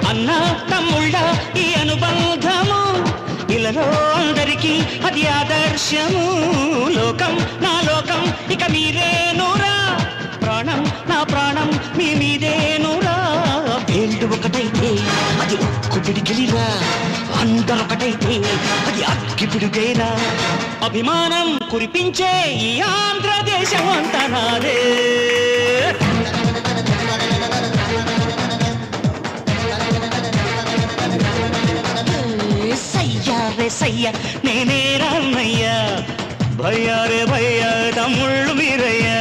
అన్న తమ్ముళ్ళ ఈ అనుబంధము ఇలలో అందరికీ అది ఆదర్శము. లోకం నా లోకం ఇక మీరేనురా, ప్రాణం నా ప్రాణం మీ మీదేనురా. వేళ్ళు ఒకటైతే అది ఉక్కు పిడికిలిరా, అందరొకటైతే అది అగ్గి పిడుగేరా. అభిమానం కురిపించే ఈ ఆంధ్రదేశం అంతా నాదే. సయ్య నేనే రామయ్యా, భయ్యా రే భయ్యా తమ్ముళ్ళు మీరయ్యా.